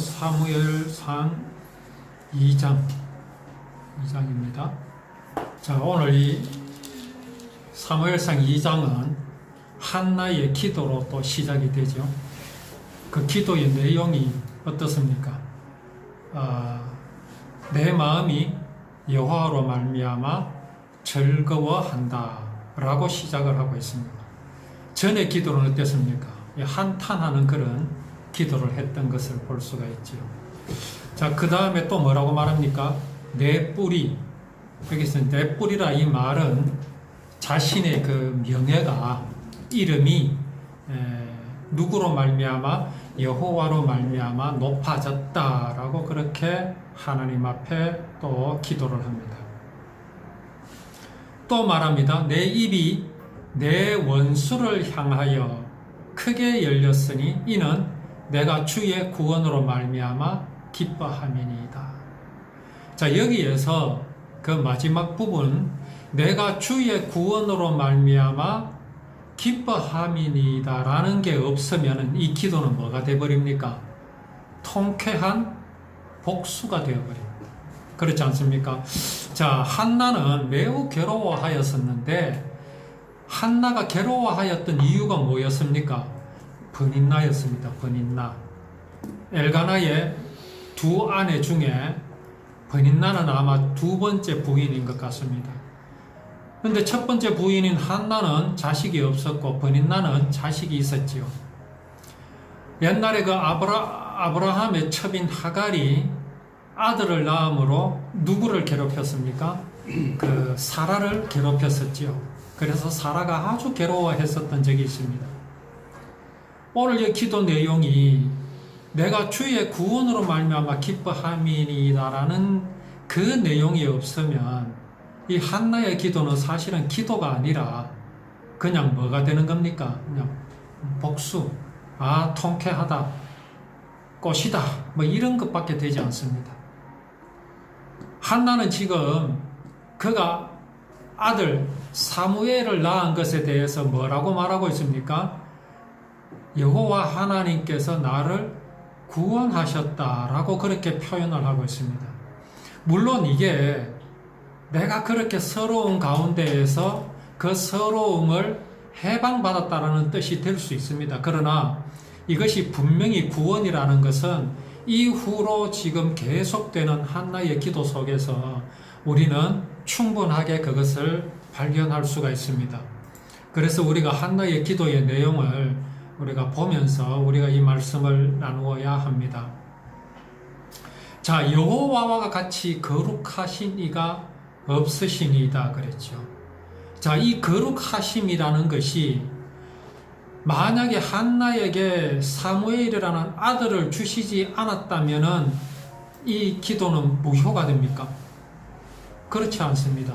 사무엘상 2장입니다. 자, 오늘 이 사무엘상 2장은 한나의 기도로 또 시작이 되죠. 그 기도의 내용이 어떻습니까? 내 마음이 여호와로 말미암아 즐거워한다 라고 시작을 하고 있습니다. 전의 기도는 어땠습니까? 한탄하는 그런 기도를 했던 것을 볼 수가 있죠. 자, 그 다음에 또 뭐라고 말합니까? 내 뿌리. 여기서 내 뿌리라 이 말은 자신의 그 명예가, 이름이 누구로 말미암아? 여호와로 말미암아 높아졌다라고 그렇게 하나님 앞에 또 기도를 합니다. 또 말합니다. 내 입이 내 원수를 향하여 크게 열렸으니 이는 내가 주의 구원으로 말미암아 기뻐함이니이다. 자, 여기에서 그 마지막 부분, 내가 주의 구원으로 말미암아 기뻐함이니이다 라는 게 없으면 이 기도는 뭐가 되어버립니까? 통쾌한 복수가 되어버립니다. 그렇지 않습니까? 자, 한나는 매우 괴로워하였었는데 한나가 괴로워하였던 이유가 뭐였습니까? 버닌나였습니다. 버닌나. 엘가나의 두 아내 중에 버닌나는 아마 두 번째 부인인 것 같습니다. 그런데 첫 번째 부인인 한나는 자식이 없었고 버닌나는 자식이 있었지요. 옛날에 그 아브라함의 첩인 하갈이 아들을 낳음으로 누구를 괴롭혔습니까? 그 사라를 괴롭혔었지요. 그래서 사라가 아주 괴로워했었던 적이 있습니다. 오늘 이 기도 내용이 내가 주의 구원으로 말미암아 기뻐함이니이다라는 그 내용이 없으면 이 한나의 기도는 사실은 기도가 아니라 그냥 뭐가 되는 겁니까? 그냥 복수, 통쾌하다, 꽃이다, 뭐 이런 것밖에 되지 않습니다. 한나는 지금 그가 아들 사무엘을 낳은 것에 대해서 뭐라고 말하고 있습니까? 여호와 하나님께서 나를 구원하셨다라고 그렇게 표현을 하고 있습니다. 물론 이게 내가 그렇게 서러운 가운데에서 그 서러움을 해방받았다라는 뜻이 될 수 있습니다. 그러나 이것이 분명히 구원이라는 것은 이후로 지금 계속되는 한나의 기도 속에서 우리는 충분하게 그것을 발견할 수가 있습니다. 그래서 우리가 한나의 기도의 내용을 우리가 보면서 우리가 이 말씀을 나누어야 합니다. 자, 여호와와 같이 거룩하신 이가 없으시니이다 그랬죠. 자, 이 거룩하심이라는 것이 만약에 한나에게 사무엘이라는 아들을 주시지 않았다면은 이 기도는 무효가 됩니까? 그렇지 않습니다.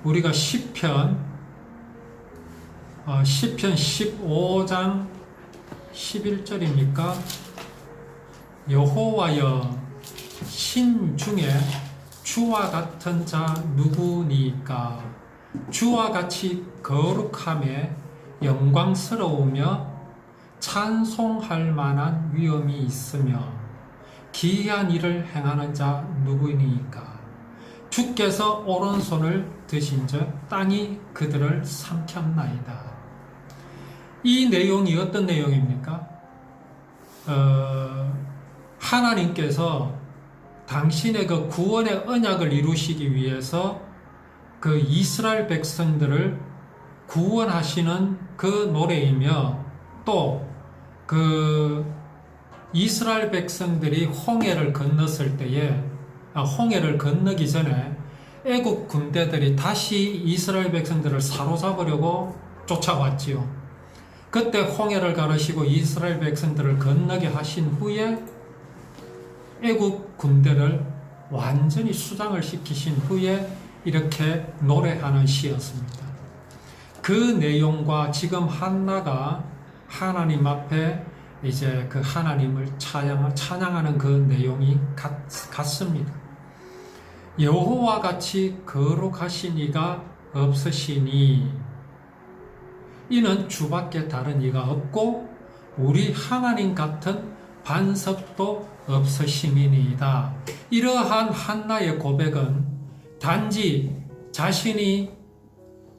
우리가 시편 15장 11절입니까? 여호와여 신 중에 주와 같은 자 누구니까? 주와 같이 거룩함에 영광스러우며 찬송할 만한 위엄이 있으며 기이한 일을 행하는 자 누구니까? 주께서 오른손을 드신즉 땅이 그들을 삼켰나이다. 이 내용이 어떤 내용입니까? 하나님께서 당신의 그 구원의 언약을 이루시기 위해서 그 이스라엘 백성들을 구원하시는 그 노래이며 또 그 이스라엘 백성들이 홍해를 건넜을 때에 홍해를 건너기 전에 애국 군대들이 다시 이스라엘 백성들을 사로잡으려고 쫓아왔지요. 그때 홍해를 가르시고 이스라엘 백성들을 건너게 하신 후에 애국 군대를 완전히 수장을 시키신 후에 이렇게 노래하는 시였습니다. 그 내용과 지금 한나가 하나님 앞에 이제 그 하나님을 찬양하는 그 내용이 같습니다. 여호와 같이 거룩하신 이가 없으시니 이는 주밖에 다른 이가 없고 우리 하나님 같은 반석도 없으심이니이다. 이러한 한나의 고백은 단지 자신이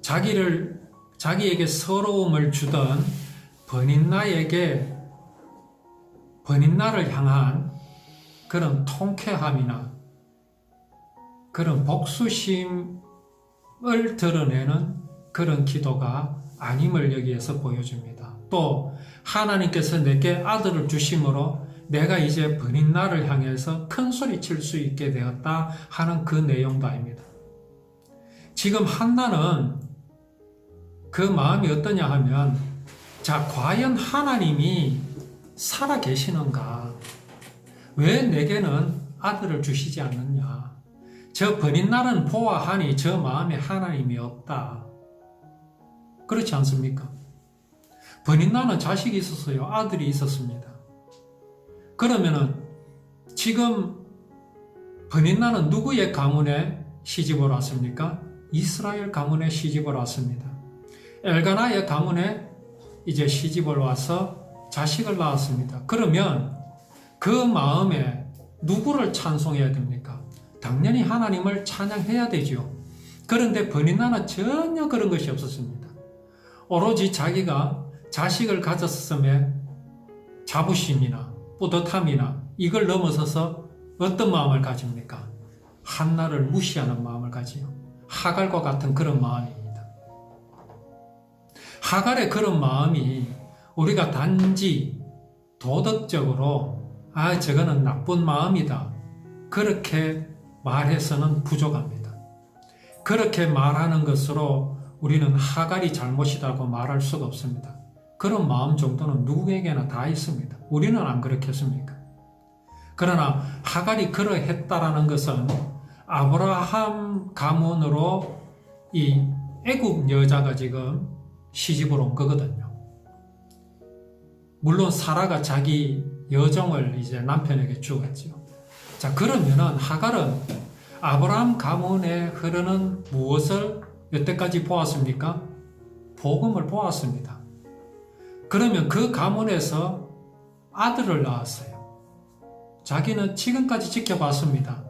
자기에게 서러움을 주던 버닌나를 향한 그런 통쾌함이나 그런 복수심을 드러내는 그런 기도가 아님을 여기에서 보여줍니다. 또 하나님께서 내게 아들을 주심으로 내가 이제 버닌나를 향해서 큰 소리 칠 수 있게 되었다 하는 그 내용도 아닙니다. 지금 한나는 그 마음이 어떠냐 하면, 자, 과연 하나님이 살아 계시는가? 왜 내게는 아들을 주시지 않느냐? 저 버닌나는 보아하니 저 마음에 하나님이 없다. 그렇지 않습니까? 버닌나는 자식이 있었어요. 아들이 있었습니다. 그러면은 지금 버닌나는 누구의 가문에 시집을 왔습니까? 이스라엘 가문에 시집을 왔습니다. 엘가나의 가문에 이제 시집을 와서 자식을 낳았습니다. 그러면 그 마음에 누구를 찬송해야 됩니까? 당연히 하나님을 찬양해야 되죠. 그런데 버닌나는 전혀 그런 것이 없었습니다. 오로지 자기가 자식을 가졌음에 자부심이나 뿌듯함이나 이걸 넘어서서 어떤 마음을 가집니까? 한나를 무시하는 마음을 가지요. 하갈과 같은 그런 마음입니다. 하갈의 그런 마음이 우리가 단지 도덕적으로 저거는 나쁜 마음이다 그렇게 말해서는 부족합니다. 그렇게 말하는 것으로 우리는 하갈이 잘못이라고 말할 수가 없습니다. 그런 마음 정도는 누구에게나 다 있습니다. 우리는 안 그렇겠습니까? 그러나 하갈이 그러했다라는 것은 아브라함 가문으로 이 애굽 여자가 지금 시집을 온 거거든요. 물론 사라가 자기 여종을 이제 남편에게 주었죠. 자, 그러면은 하갈은 아브라함 가문에 흐르는 무엇을 여태까지 보았습니까? 복음을 보았습니다. 그러면 그 가문에서 아들을 낳았어요. 자기는 지금까지 지켜봤습니다.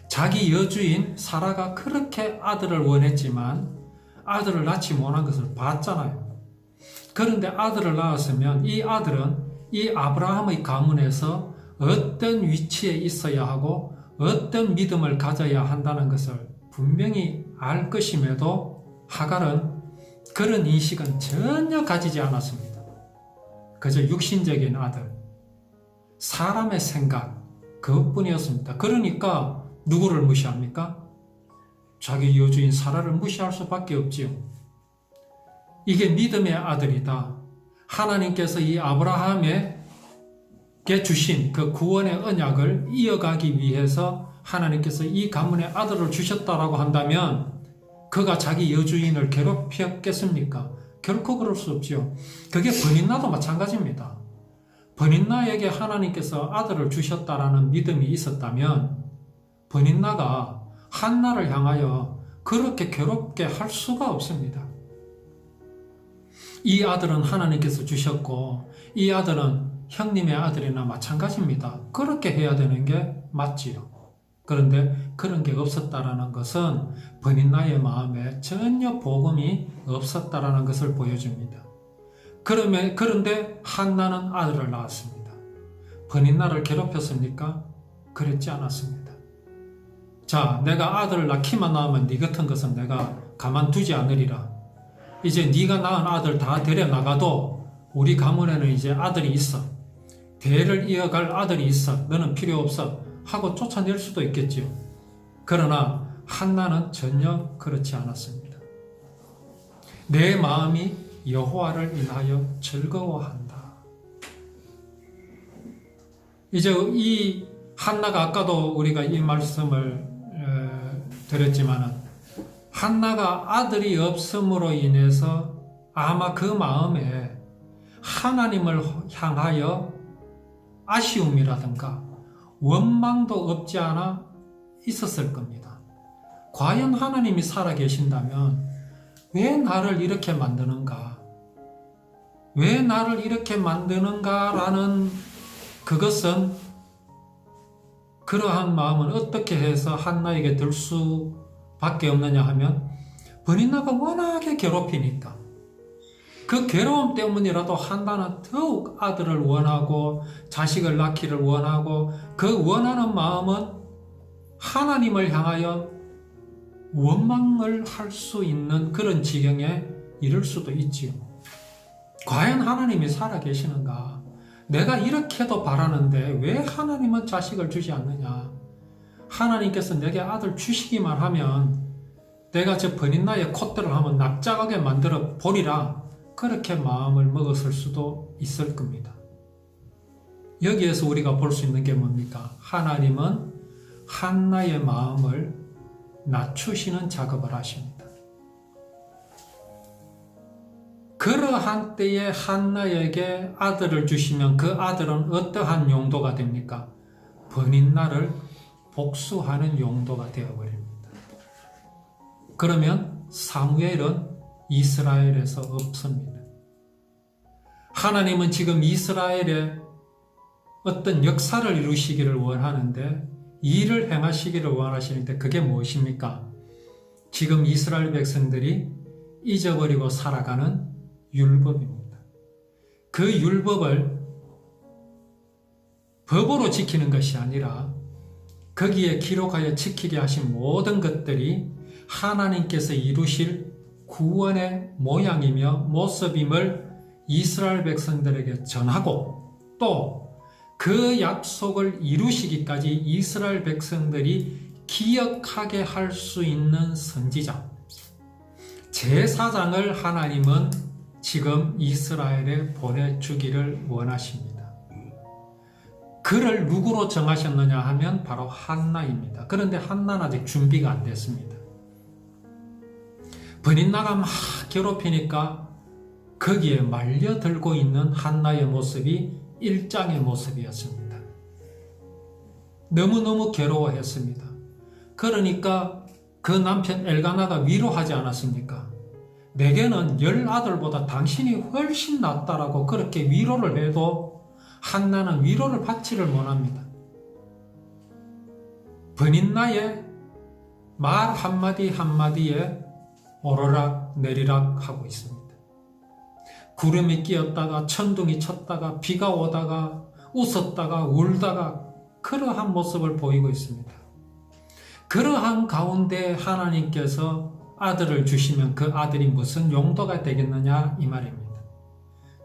자기 여주인 사라가 그렇게 아들을 원했지만 아들을 낳지 못한 것을 봤잖아요. 그런데 아들을 낳았으면 이 아들은 이 아브라함의 가문에서 어떤 위치에 있어야 하고 어떤 믿음을 가져야 한다는 것을 분명히 알 것임에도 하갈은 그런 인식은 전혀 가지지 않았습니다. 그저 육신적인 아들, 사람의 생각 그것뿐이었습니다. 그러니까 누구를 무시합니까? 자기 여주인 사라를 무시할 수밖에 없지요. 이게 믿음의 아들이다. 하나님께서 이 아브라함에게 주신 그 구원의 언약을 이어가기 위해서 하나님께서 이 가문에 아들을 주셨다라고 한다면 그가 자기 여주인을 괴롭혔겠습니까? 결코 그럴 수 없지요. 그게 버닌나도 마찬가지입니다. 버닌나에게 하나님께서 아들을 주셨다라는 믿음이 있었다면 버닌나가 한나를 향하여 그렇게 괴롭게 할 수가 없습니다. 이 아들은 하나님께서 주셨고 이 아들은 형님의 아들이나 마찬가지입니다. 그렇게 해야 되는 게 맞지요. 그런데 그런 게 없었다라는 것은 버닌나의 마음에 전혀 복음이 없었다라는 것을 보여줍니다. 그런데 한나는 아들을 낳았습니다. 버닌나를 괴롭혔습니까? 그랬지 않았습니다. 자, 내가 아들을 낳기만 하면 네 같은 것은 내가 가만두지 않으리라. 이제 네가 낳은 아들 다 데려나가도 우리 가문에는 이제 아들이 있어. 대를 이어갈 아들이 있어. 너는 필요 없어. 하고 쫓아낼 수도 있겠지요. 그러나 한나는 전혀 그렇지 않았습니다. 내 마음이 여호와를 인하여 즐거워한다. 이제 이 한나가 아까도 우리가 이 말씀을 드렸지만은 한나가 아들이 없음으로 인해서 아마 그 마음에 하나님을 향하여 아쉬움이라든가 원망도 없지 않아 있었을 겁니다. 과연 하나님이 살아계신다면 왜 나를 이렇게 만드는가? 왜 나를 이렇게 만드는가라는 그것은 그러한 마음은 어떻게 해서 한나에게 들 수밖에 없느냐 하면 버니나가 워낙에 괴롭히니까 그 괴로움 때문이라도 한나는 더욱 아들을 원하고 자식을 낳기를 원하고 그 원하는 마음은 하나님을 향하여 원망을 할 수 있는 그런 지경에 이를 수도 있지요. 과연 하나님이 살아계시는가? 내가 이렇게도 바라는데 왜 하나님은 자식을 주지 않느냐? 하나님께서 내게 아들 주시기만 하면 내가 저 버닌나의 콧대를 한번 납작하게 만들어 보리라, 그렇게 마음을 먹었을 수도 있을 겁니다. 여기에서 우리가 볼 수 있는 게 뭡니까? 하나님은 한나의 마음을 낮추시는 작업을 하십니다. 그러한 때에 한나에게 아들을 주시면 그 아들은 어떠한 용도가 됩니까? 버닌나를 복수하는 용도가 되어버립니다. 그러면 사무엘은 이스라엘에서 없습니다. 하나님은 지금 이스라엘에 어떤 역사를 이루시기를 원하는데, 일을 행하시기를 원하시는데 그게 무엇입니까? 지금 이스라엘 백성들이 잊어버리고 살아가는 율법입니다. 그 율법을 법으로 지키는 것이 아니라 거기에 기록하여 지키게 하신 모든 것들이 하나님께서 이루실 구원의 모양이며 모습임을 이스라엘 백성들에게 전하고, 또 그 약속을 이루시기까지 이스라엘 백성들이 기억하게 할 수 있는 선지자, 제사장을 하나님은 지금 이스라엘에 보내주기를 원하십니다. 그를 누구로 정하셨느냐 하면 바로 한나입니다. 그런데 한나는 아직 준비가 안 됐습니다. 버닌나가 막 괴롭히니까 거기에 말려들고 있는 한나의 모습이 일장의 모습이었습니다. 너무너무 괴로워했습니다. 그러니까 그 남편 엘가나가 위로하지 않았습니까? 내게는 10아들보다 당신이 훨씬 낫다라고 그렇게 위로를 해도 한나는 위로를 받지를 못합니다. 버닌나의 말 한마디 한마디에 오르락 내리락 하고 있습니다. 구름이 끼었다가 천둥이 쳤다가 비가 오다가 웃었다가 울다가 그러한 모습을 보이고 있습니다. 그러한 가운데 하나님께서 아들을 주시면 그 아들이 무슨 용도가 되겠느냐 이 말입니다.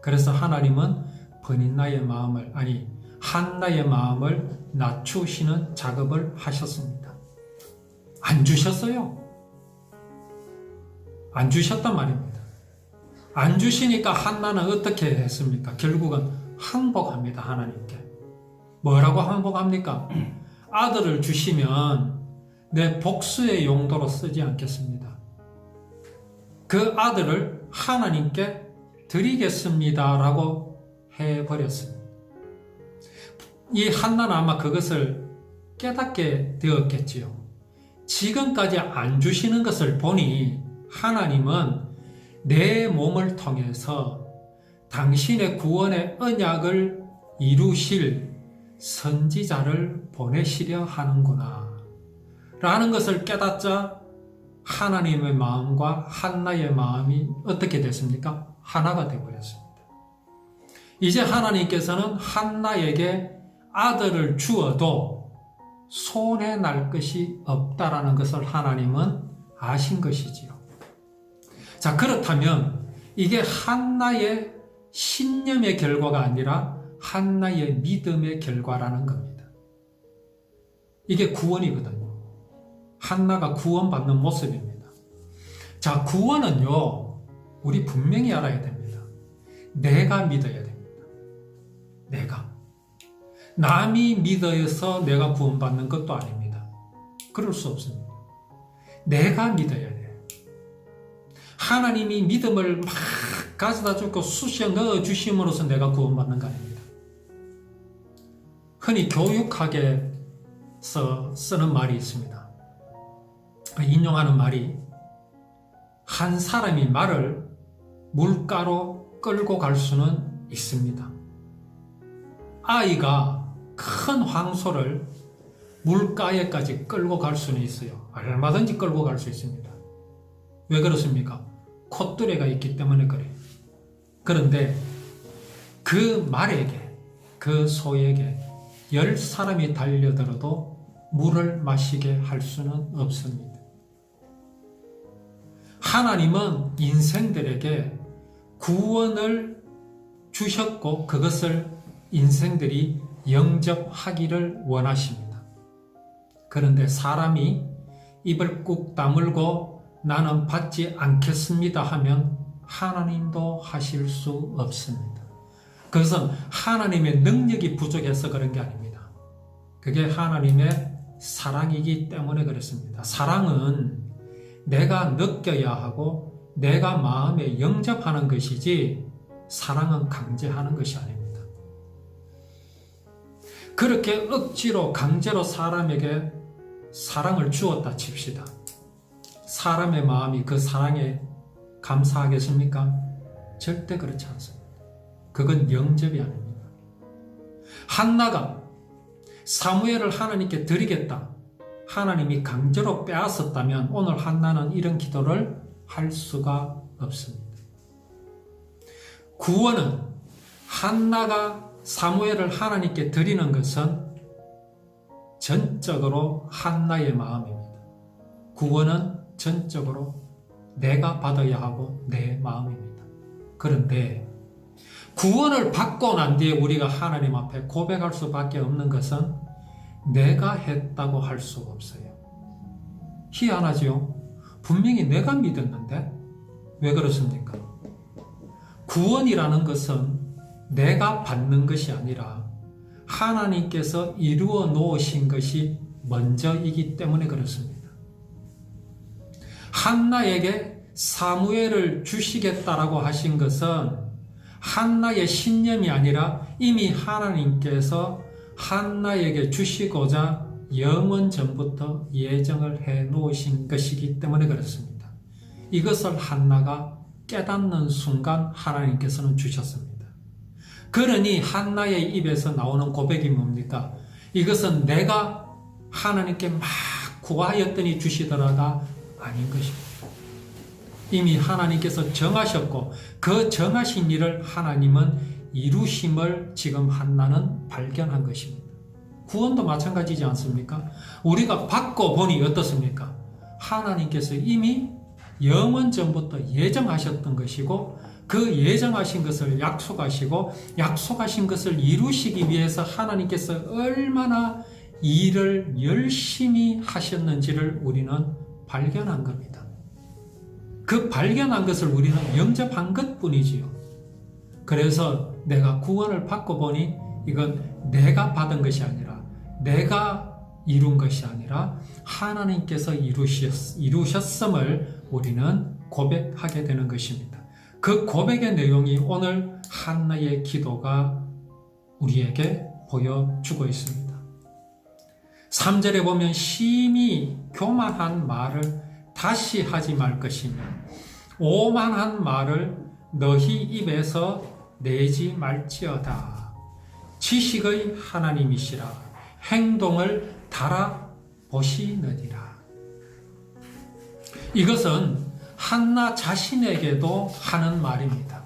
그래서 하나님은 버닌나의 마음을, 아니 한나의 마음을 낮추시는 작업을 하셨습니다. 안 주셨어요. 안 주셨단 말입니다. 안 주시니까 한나는 어떻게 했습니까? 결국은 항복합니다. 하나님께. 뭐라고 항복합니까? 아들을 주시면 내 복수의 용도로 쓰지 않겠습니다. 그 아들을 하나님께 드리겠습니다 라고 해버렸습니다. 이 한나는 아마 그것을 깨닫게 되었겠지요. 지금까지 안 주시는 것을 보니 하나님은 내 몸을 통해서 당신의 구원의 언약을 이루실 선지자를 보내시려 하는구나 라는 것을 깨닫자 하나님의 마음과 한나의 마음이 어떻게 됐습니까? 하나가 되어버렸습니다. 이제 하나님께서는 한나에게 아들을 주어도 손해 날 것이 없다라는 것을 하나님은 아신 것이지요. 자, 그렇다면 이게 한나의 신념의 결과가 아니라 한나의 믿음의 결과라는 겁니다. 이게 구원이거든요. 한나가 구원받는 모습입니다. 자, 구원은요, 우리 분명히 알아야 됩니다. 내가 믿어야 됩니다. 내가. 남이 믿어서 내가 구원받는 것도 아닙니다. 그럴 수 없습니다. 내가 믿어야 돼요. 하나님이 믿음을 막 가져다 주고 쑤셔 넣어 주심으로써 내가 구원받는 거 아닙니다. 흔히 교육학에서 쓰는 말이 있습니다. 인용하는 말이, 한 사람이 말을 물가로 끌고 갈 수는 있습니다. 아이가 큰 황소를 물가에까지 끌고 갈 수는 있어요. 얼마든지 끌고 갈 수 있습니다. 왜 그렇습니까? 콧뚜레가 있기 때문에 그래요. 그런데 그 말에게, 그 소에게 10사람이 달려들어도 물을 마시게 할 수는 없습니다. 하나님은 인생들에게 구원을 주셨고 그것을 인생들이 영접하기를 원하십니다. 그런데 사람이 입을 꾹 다물고 나는 받지 않겠습니다 하면 하나님도 하실 수 없습니다. 그것은 하나님의 능력이 부족해서 그런 게 아닙니다. 그게 하나님의 사랑이기 때문에 그렇습니다. 사랑은 내가 느껴야 하고 내가 마음에 영접하는 것이지 사랑은 강제하는 것이 아닙니다. 그렇게 억지로 강제로 사람에게 사랑을 주었다 칩시다. 사람의 마음이 그 사랑에 감사하겠습니까? 절대 그렇지 않습니다. 그건 영접이 아닙니다. 한나가 사무엘을 하나님께 드리겠다. 하나님이 강제로 빼앗았다면 오늘 한나는 이런 기도를 할 수가 없습니다. 구원은 한나가 사무엘을 하나님께 드리는 것은 전적으로 한나의 마음입니다. 구원은 전적으로 내가 받아야 하고 내 마음입니다. 그런데 구원을 받고 난 뒤에 우리가 하나님 앞에 고백할 수밖에 없는 것은 내가 했다고 할 수 없어요. 희한하지요? 분명히 내가 믿었는데 왜 그렇습니까? 구원이라는 것은 내가 받는 것이 아니라 하나님께서 이루어 놓으신 것이 먼저이기 때문에 그렇습니다. 한나에게 사무엘을 주시겠다라고 하신 것은 한나의 신념이 아니라 이미 하나님께서 한나에게 주시고자 영원 전부터 예정을 해 놓으신 것이기 때문에 그렇습니다. 이것을 한나가 깨닫는 순간 하나님께서는 주셨습니다. 그러니 한나의 입에서 나오는 고백이 뭡니까? 이것은 내가 하나님께 막 구하였더니 주시더라가 아닌 것입니다. 이미 하나님께서 정하셨고 그 정하신 일을 하나님은 이루심을 지금 한나는 발견한 것입니다. 구원도 마찬가지지 않습니까? 우리가 받고 보니 어떻습니까? 하나님께서 이미 영원 전부터 예정하셨던 것이고 그 예정하신 것을 약속하시고 약속하신 것을 이루시기 위해서 하나님께서 얼마나 일을 열심히 하셨는지를 우리는 발견한 겁니다. 그 발견한 것을 우리는 영접한 것뿐이지요. 그래서 내가 구원을 받고 보니 이건 내가 받은 것이 아니라 내가 이룬 것이 아니라 하나님께서 이루셨음을 우리는 고백하게 되는 것입니다. 그 고백의 내용이 오늘 한나의 기도가 우리에게 보여주고 있습니다. 3절에 보면 심히 교만한 말을 다시 하지 말 것이며 오만한 말을 너희 입에서 내지 말지어다. 지식의 하나님이시라 행동을 달아보시느니라. 이것은 한나 자신에게도 하는 말입니다.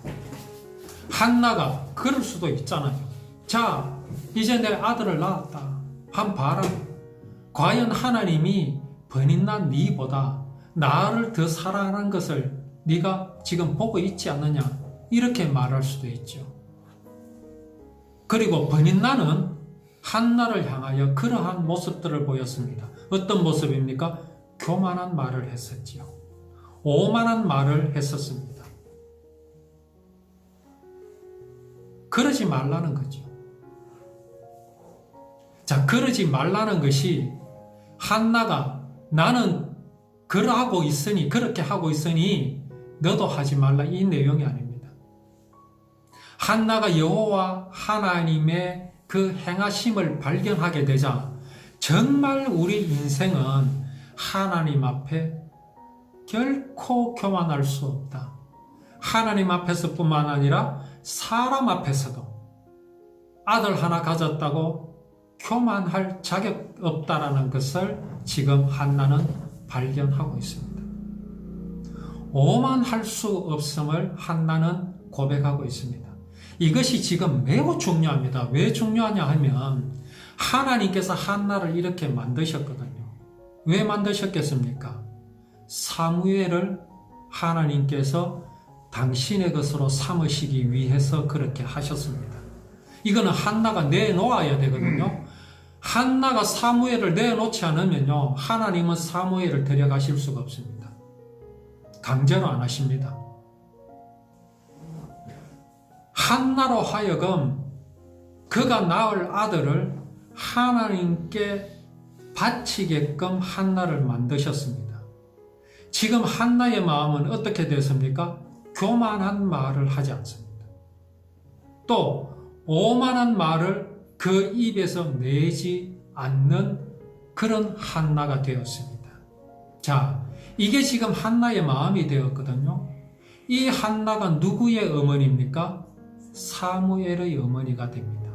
한나가 그럴 수도 있잖아요. 자, 이제 내 아들을 낳았다. 한 봐라. 과연 하나님이 번인난 네보다 나를 더 사랑하는 것을 네가 지금 보고 있지 않느냐? 이렇게 말할 수도 있죠. 그리고 번인나는 한나를 향하여 그러한 모습들을 보였습니다. 어떤 모습입니까? 교만한 말을 했었지요. 오만한 말을 했었습니다. 그러지 말라는 거죠. 자, 그러지 말라는 것이 한나가 나는 그러하고 있으니 그렇게 하고 있으니 너도 하지 말라 이 내용이 아닙니다. 한나가 여호와 하나님의 그 행하심을 발견하게 되자 정말 우리 인생은 하나님 앞에 결코 교만할 수 없다. 하나님 앞에서뿐만 아니라 사람 앞에서도 아들 하나 가졌다고 교만할 자격 없다라는 것을 지금 한나는 발견하고 있습니다. 오만할 수 없음을 한나는 고백하고 있습니다. 이것이 지금 매우 중요합니다. 왜 중요하냐 하면 하나님께서 한나를 이렇게 만드셨거든요. 왜 만드셨겠습니까? 사무엘을 하나님께서 당신의 것으로 삼으시기 위해서 그렇게 하셨습니다. 이거는 한나가 내놓아야 되거든요. 한나가 사무엘을 내놓지 않으면요, 하나님은 사무엘을 데려가실 수가 없습니다. 강제로 안 하십니다. 한나로 하여금 그가 낳을 아들을 하나님께 바치게끔 한나를 만드셨습니다. 지금 한나의 마음은 어떻게 됐습니까? 교만한 말을 하지 않습니다. 또 오만한 말을 그 입에서 내지 않는 그런 한나가 되었습니다. 자, 이게 지금 한나의 마음이 되었거든요. 이 한나가 누구의 어머니입니까? 사무엘의 어머니가 됩니다.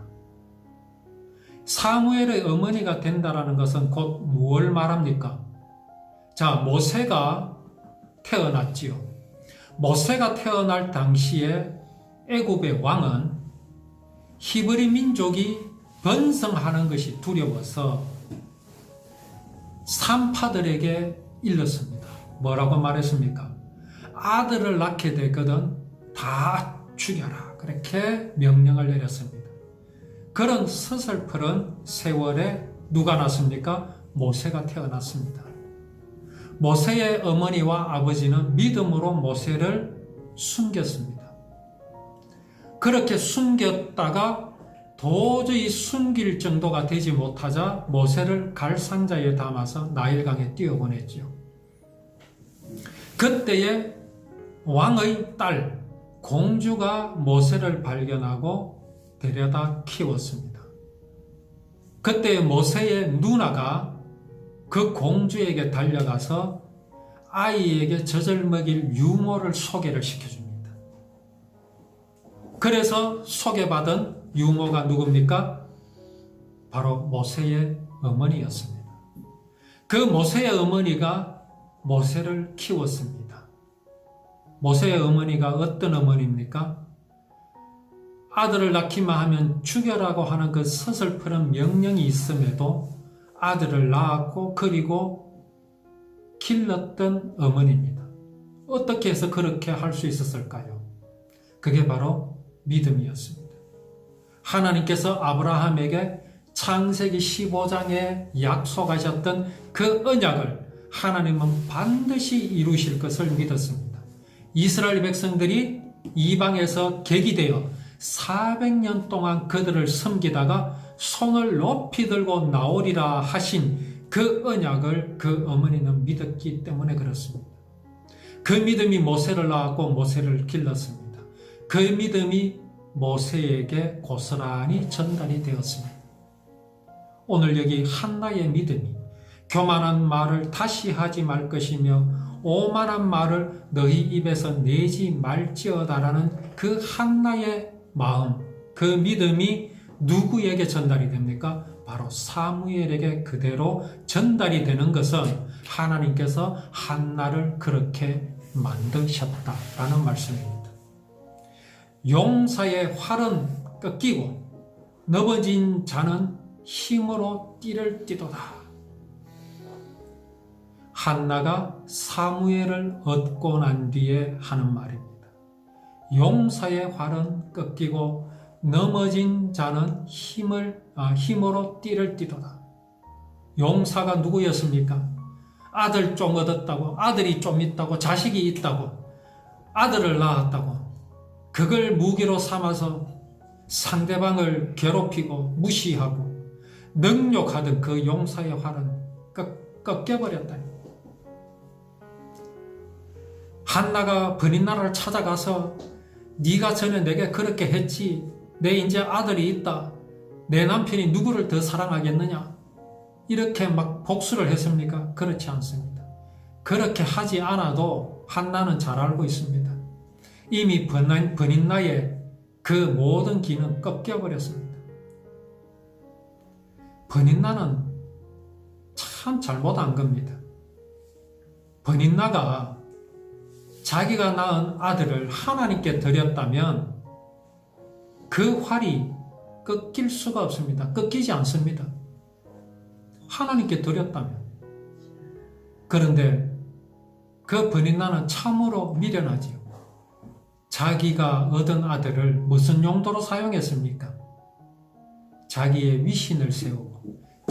사무엘의 어머니가 된다는 것은 곧 무엇을 말합니까? 자, 모세가 태어났지요. 모세가 태어날 당시에 애굽의 왕은 히브리 민족이 번성하는 것이 두려워서 산파들에게 일렀습니다. 뭐라고 말했습니까? 아들을 낳게 되거든 다 죽여라. 그렇게 명령을 내렸습니다. 그런 서슬퍼런 세월에 누가 났습니까? 모세가 태어났습니다. 모세의 어머니와 아버지는 믿음으로 모세를 숨겼습니다. 그렇게 숨겼다가 도저히 숨길 정도가 되지 못하자 모세를 갈상자에 담아서 나일강에 띄워보냈죠. 그때에 왕의 딸 공주가 모세를 발견하고 데려다 키웠습니다. 그때 모세의 누나가 그 공주에게 달려가서 아이에게 젖을 먹일 유모를 소개를 시켜줍니다. 그래서 소개받은 유모가 누굽니까? 바로 모세의 어머니였습니다. 그 모세의 어머니가 모세를 키웠습니다. 모세의 어머니가 어떤 어머니입니까? 아들을 낳기만 하면 죽여라고 하는 그 서슬퍼런 명령이 있음에도 아들을 낳았고 그리고 길렀던 어머니입니다. 어떻게 해서 그렇게 할 수 있었을까요? 그게 바로 믿음이었습니다. 하나님께서 아브라함에게 창세기 15장에 약속하셨던 그 언약을 하나님은 반드시 이루실 것을 믿었습니다. 이스라엘 백성들이 이방에서 객이되어 400년 동안 그들을 섬기다가 손을 높이 들고 나오리라 하신 그 언약을 그 어머니는 믿었기 때문에 그렇습니다. 그 믿음이 모세를 낳았고 모세를 길렀습니다. 그 믿음이 모세에게 고스란히 전달이 되었습니다. 오늘 여기 한나의 믿음이 교만한 말을 다시 하지 말 것이며 오만한 말을 너희 입에서 내지 말지어다라는 그 한나의 마음, 그 믿음이 누구에게 전달이 됩니까? 바로 사무엘에게 그대로 전달이 되는 것은 하나님께서 한나를 그렇게 만드셨다라는 말씀입니다. 용사의 활은 꺾이고 넘어진 자는 힘으로 띠를 띠도다. 한나가 사무엘을 얻고 난 뒤에 하는 말입니다. 용사의 활은 꺾이고 넘어진 자는 힘으로 띠를 띠도다. 용사가 누구였습니까? 아들 좀 얻었다고, 아들이 좀 있다고, 자식이 있다고, 아들을 낳았다고 그걸 무기로 삼아서 상대방을 괴롭히고 무시하고 능욕하던 그 용사의 활은 꺾여버렸다니. 한나가 버닌나라를 찾아가서 네가 전에 내게 그렇게 했지, 내 이제 아들이 있다, 내 남편이 누구를 더 사랑하겠느냐, 이렇게 막 복수를 했습니까? 그렇지 않습니다. 그렇게 하지 않아도 한나는 잘 알고 있습니다. 이미 버닌나의 그 모든 기는 꺾여버렸습니다. 버닌나는 참 잘못한 겁니다. 버닌나가 자기가 낳은 아들을 하나님께 드렸다면 그 활이 꺾일 수가 없습니다. 꺾이지 않습니다. 하나님께 드렸다면. 그런데 그 버닌나는 참으로 미련하지요. 자기가 얻은 아들을 무슨 용도로 사용했습니까? 자기의 위신을 세우고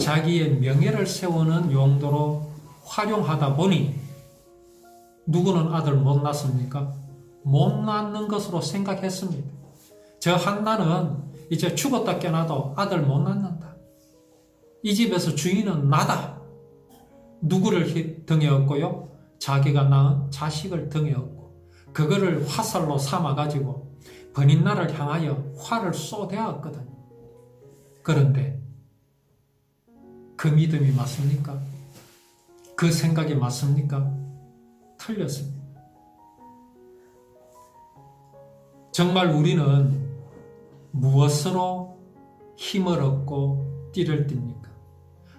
자기의 명예를 세우는 용도로 활용하다 보니 누구는 아들 못 낳습니까? 못 낳는 것으로 생각했습니다. 저 한나는 이제 죽었다 깨나도 아들 못 낳는다. 이 집에서 주인은 나다. 누구를 등에 업고요? 자기가 낳은 자식을 등에 업고 그거를 화살로 삼아가지고 버닌나를 향하여 활을 쏘대었거든요. 그런데 그 믿음이 맞습니까? 그 생각이 맞습니까? 틀렸습니다. 정말 우리는 무엇으로 힘을 얻고 띠를 띱니까?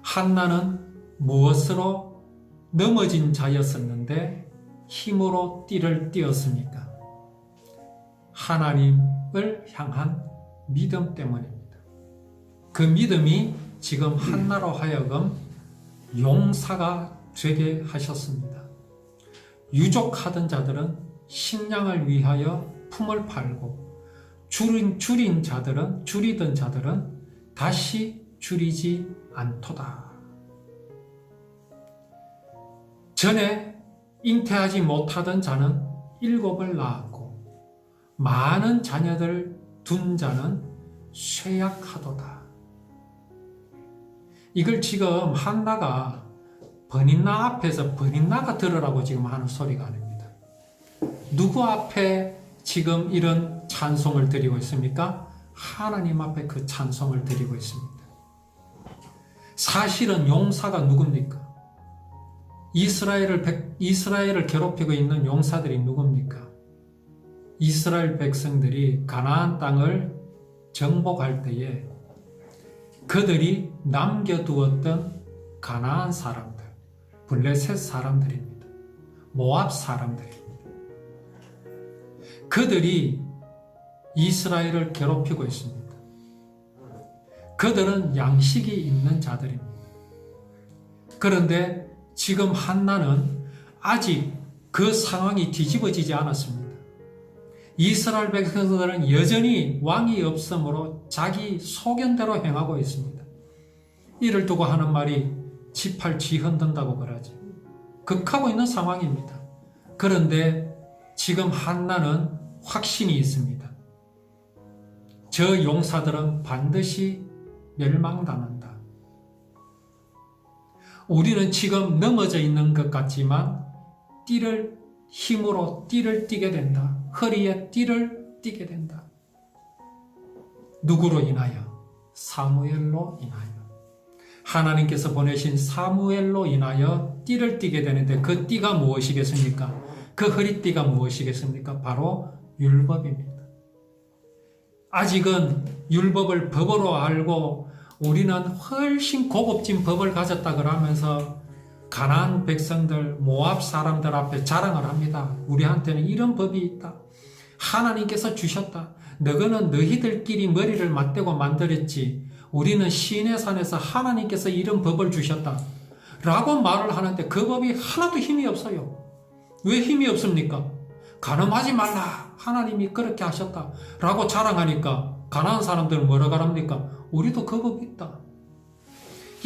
한나는 무엇으로 넘어진 자였었는데 힘으로 띠를 띄었습니까? 하나님을 향한 믿음 때문입니다. 그 믿음이 지금 한나로 하여금 용사가 되게 하셨습니다. 유족하던 자들은 식량을 위하여 품을 팔고 줄이던 자들은 다시 줄이지 않도다. 전에 잉태하지 못하던 자는 7을 낳았고 많은 자녀들 둔 자는 쇠약하도다. 이걸 지금 한나가 버닌나 앞에서 버닌나가 들으라고 지금 하는 소리가 아닙니다. 누구 앞에 지금 이런 찬송을 드리고 있습니까? 하나님 앞에 그 찬송을 드리고 있습니다. 사실은 용사가 누굽니까? 이스라엘을 괴롭히고 있는 용사들이 누굽니까? 이스라엘 백성들이 가나안 땅을 정복할 때에 그들이 남겨두었던 가나안 사람들, 블레셋 사람들입니다. 모압 사람들입니다. 그들이 이스라엘을 괴롭히고 있습니다. 그들은 양식이 있는 자들입니다. 그런데 지금 한나는 아직 그 상황이 뒤집어지지 않았습니다. 이스라엘 백성들은 여전히 왕이 없으므로 자기 소견대로 행하고 있습니다. 이를 두고 하는 말이 지팔 쥐 흔든다고 그러죠. 극하고 있는 상황입니다. 그런데 지금 한나는 확신이 있습니다. 저 용사들은 반드시 멸망당한다. 우리는 지금 넘어져 있는 것 같지만 힘으로 띠를 띠게 된다. 허리에 띠를 띠게 된다. 누구로 인하여? 사무엘로 인하여. 하나님께서 보내신 사무엘로 인하여 띠를 띠게 되는데 그 띠가 무엇이겠습니까? 그 허리띠가 무엇이겠습니까? 바로 율법입니다. 아직은 율법을 법으로 알고 우리는 훨씬 고급진 법을 가졌다 그러면서 가나안 백성들, 모압 사람들 앞에 자랑을 합니다. 우리한테는 이런 법이 있다. 하나님께서 주셨다. 너희는 너희들끼리 머리를 맞대고 만들었지. 우리는 시내산에서 하나님께서 이런 법을 주셨다. 라고 말을 하는데 그 법이 하나도 힘이 없어요. 왜 힘이 없습니까? 간음하지 말라. 하나님이 그렇게 하셨다. 라고 자랑하니까 가나안 사람들은 뭐라고 합니까? 우리도 그 법이 있다.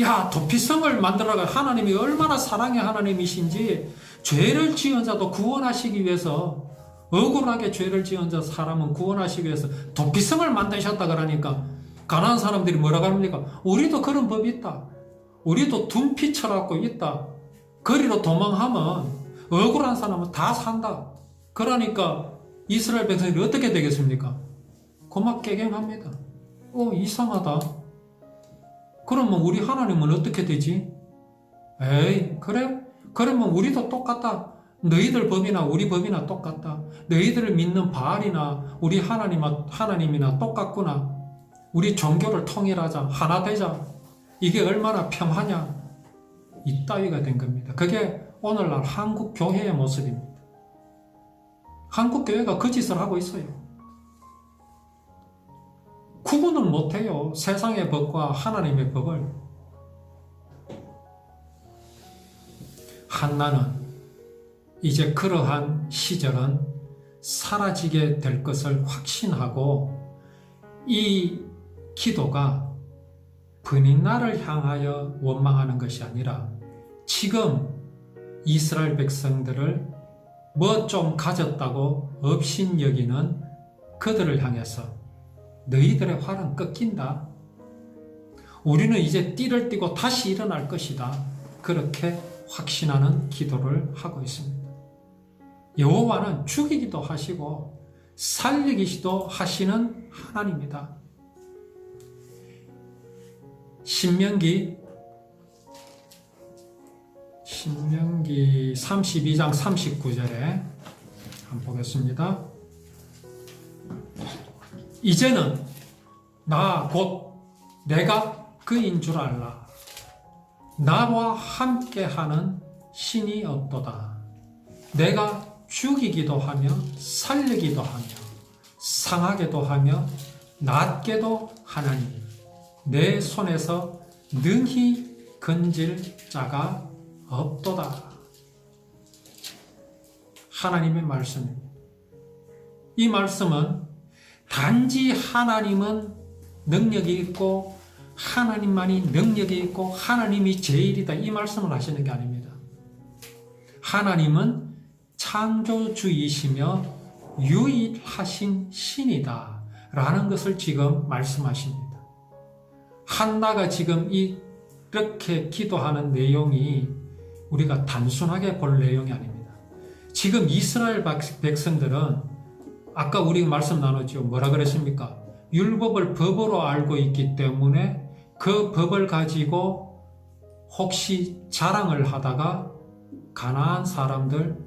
야, 도피성을 만들어가 하나님이 얼마나 사랑의 하나님이신지 죄를 지은 자도 구원하시기 위해서 억울하게 죄를 지은 자 사람은 구원하시기 위해서 도피성을 만드셨다 그러니까 가나안 사람들이 뭐라고 합니까? 우리도 그런 법이 있다. 우리도 둔피 쳐갖고 있다. 거리로 도망하면 억울한 사람은 다 산다. 그러니까 이스라엘 백성들이 어떻게 되겠습니까? 고막 깨갱합니다. 이상하다. 그러면 우리 하나님은 어떻게 되지? 에이, 그래? 그러면 우리도 똑같다. 너희들 법이나 우리 법이나 똑같다. 너희들을 믿는 바알이나 우리 하나님이나 똑같구나. 우리 종교를 통일하자. 하나 되자. 이게 얼마나 평하냐? 이따위가 된 겁니다. 그게 오늘날 한국 교회의 모습입니다. 한국 교회가 그 짓을 하고 있어요. 구분을 못해요. 세상의 법과 하나님의 법을. 한나는 이제 그러한 시절은 사라지게 될 것을 확신하고 이 기도가 분인날을 향하여 원망하는 것이 아니라 지금 이스라엘 백성들을 뭐 좀 가졌다고 업신여기는 그들을 향해서 너희들의 활은 꺾인다. 우리는 이제 띠를 띠고 다시 일어날 것이다. 그렇게 확신하는 기도를 하고 있습니다. 여호와는 죽이기도 하시고 살리기도 하시는 하나님이다. 신명기 32장 39절에 한번 보겠습니다. 이제는 나 곧 내가 그인 줄 알라. 나와 함께하는 신이 없도다. 내가 죽이기도 하며 살리기도 하며 상하게도 하며 낫게도 하나니 내 손에서 능히 건질 자가 없도다. 하나님의 말씀입니다. 이 말씀은 단지 하나님은 능력이 있고 하나님만이 능력이 있고 하나님이 제일이다 이 말씀을 하시는 게 아닙니다. 하나님은 창조주이시며 유일하신 신이다 라는 것을 지금 말씀하십니다. 한나가 지금 이렇게 기도하는 내용이 우리가 단순하게 볼 내용이 아닙니다. 지금 이스라엘 백성들은 아까 우리 말씀 나눴죠. 뭐라 그랬습니까? 율법을 법으로 알고 있기 때문에 그 법을 가지고 혹시 자랑을 하다가 가나안 사람들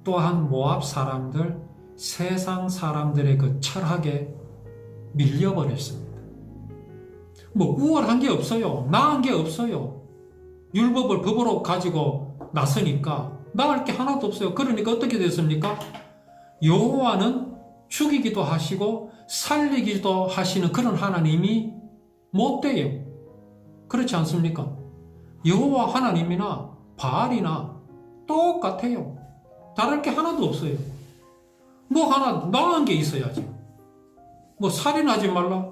또한 모압 사람들 세상 사람들의 그 철학에 밀려버렸습니다. 뭐 우월한 게 없어요. 나은 게 없어요. 율법을 법으로 가지고 나서니까 나을 게 하나도 없어요. 그러니까 어떻게 됐습니까? 여호와는 죽이기도 하시고 살리기도 하시는 그런 하나님이 못 돼요. 그렇지 않습니까? 여호와 하나님이나 바알이나 똑같아요. 다를 게 하나도 없어요. 뭐 하나 나은 게 있어야지. 뭐 살인하지 말라?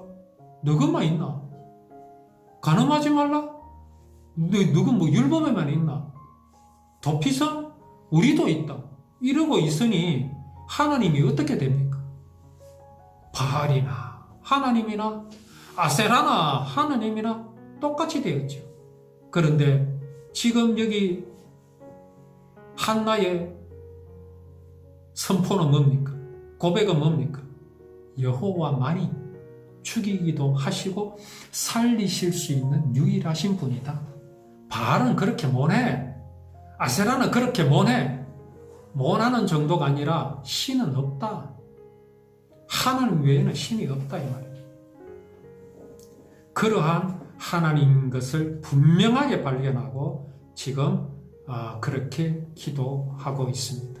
너것만 있나? 간음하지 말라? 누구 뭐 율법에만 있나? 도피성? 우리도 있다. 이러고 있으니 하나님이 어떻게 됩니까? 바알이나 하나님이나 아세라나 하나님이나 똑같이 되었죠. 그런데 지금 여기 한나의 선포는 뭡니까? 고백은 뭡니까? 여호와만이 죽이기도 하시고 살리실 수 있는 유일하신 분이다. 바알은 그렇게 못해. 아세라는 그렇게 못해. 못하는 정도가 아니라 신은 없다. 하나님 외에는 신이 없다 이 말이에요. 그러한 하나님 것을 분명하게 발견하고 지금 그렇게 기도하고 있습니다.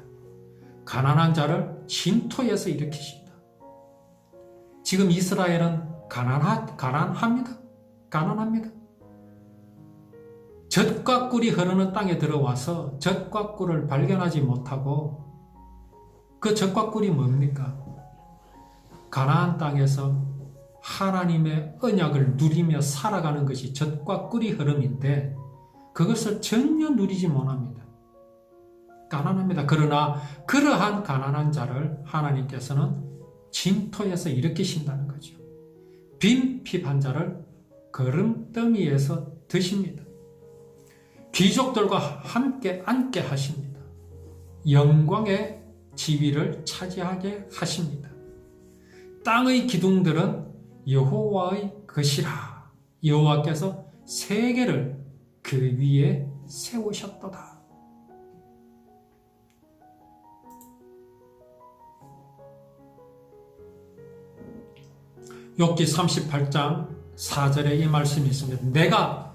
가난한 자를 진토에서 일으키신다. 지금 이스라엘은 가난합니다. 가난합니다. 젖과 꿀이 흐르는 땅에 들어와서 젖과 꿀을 발견하지 못하고 그 젖과 꿀이 뭡니까? 가나안 땅에서 하나님의 언약을 누리며 살아가는 것이 젖과 꿀이 흐름인데 그것을 전혀 누리지 못합니다. 가난합니다. 그러나 그러한 가난한 자를 하나님께서는 진토에서 일으키신다는 거죠. 빈핍한 자를 거름더미에서 드십니다. 귀족들과 함께 앉게 하십니다. 영광의 지위를 차지하게 하십니다. 땅의 기둥들은 여호와의 것이라. 여호와께서 세계를 그 위에 세우셨도다. 욥기 38장 4절에 이 말씀이 있습니다. 내가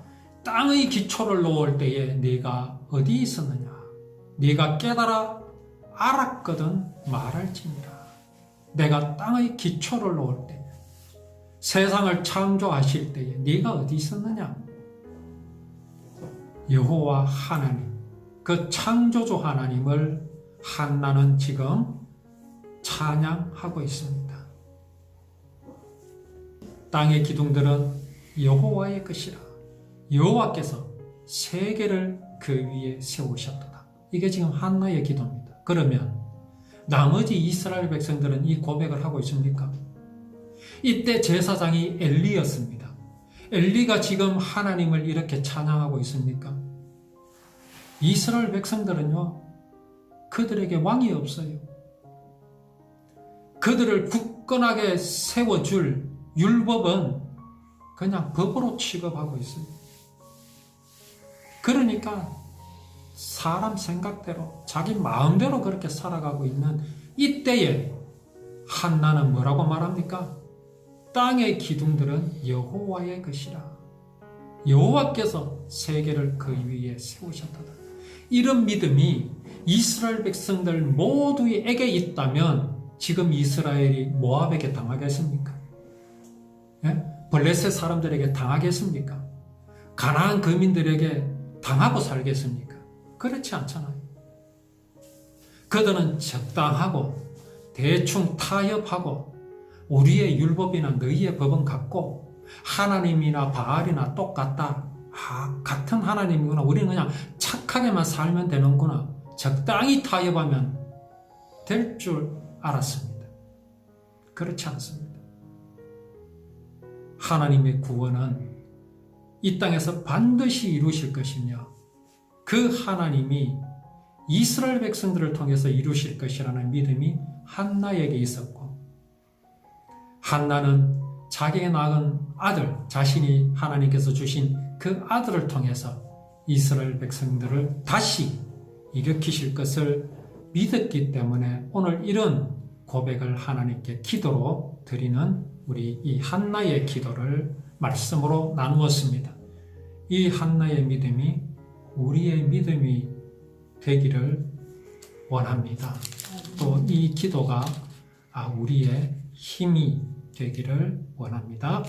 땅의 기초를 놓을 때에 네가 어디 있었느냐? 네가 깨달아 알았거든 말할지니라. 내가 땅의 기초를 놓을 때, 세상을 창조하실 때에 네가 어디 있었느냐? 여호와 하나님, 그 창조주 하나님을 한나는 지금 찬양하고 있습니다. 땅의 기둥들은 여호와의 것이라. 여호와께서 세계를 그 위에 세우셨도다. 이게 지금 한나의 기도입니다. 그러면 나머지 이스라엘 백성들은 이 고백을 하고 있습니까? 이때 제사장이 엘리였습니다. 엘리가 지금 하나님을 이렇게 찬양하고 있습니까? 이스라엘 백성들은요, 그들에게 왕이 없어요. 그들을 굳건하게 세워줄 율법은 그냥 법으로 취급하고 있어요. 그러니까 사람 생각대로 자기 마음대로 그렇게 살아가고 있는 이때에 한나는 뭐라고 말합니까? 땅의 기둥들은 여호와의 것이라. 여호와께서 세계를 그 위에 세우셨다. 이런 믿음이 이스라엘 백성들 모두에게 있다면 지금 이스라엘이 모압에게 당하겠습니까? 예? 블레셋 사람들에게 당하겠습니까? 가나안 거민들에게 당하고 살겠습니까? 그렇지 않잖아요. 그들은 적당하고 대충 타협하고 우리의 율법이나 너희의 법은 같고 하나님이나 바알이나 똑같다. 같은 하나님이구나. 우리는 그냥 착하게만 살면 되는구나. 적당히 타협하면 될 줄 알았습니다. 그렇지 않습니다. 하나님의 구원은 이 땅에서 반드시 이루실 것이며 그 하나님이 이스라엘 백성들을 통해서 이루실 것이라는 믿음이 한나에게 있었고, 한나는 자기가 낳은 아들, 자신이 하나님께서 주신 그 아들을 통해서 이스라엘 백성들을 다시 일으키실 것을 믿었기 때문에 오늘 이런 고백을 하나님께 기도로 드리는 우리 이 한나의 기도를 말씀으로 나누었습니다. 이 한나의 믿음이 우리의 믿음이 되기를 원합니다. 또 이 기도가 우리의 힘이 되기를 원합니다.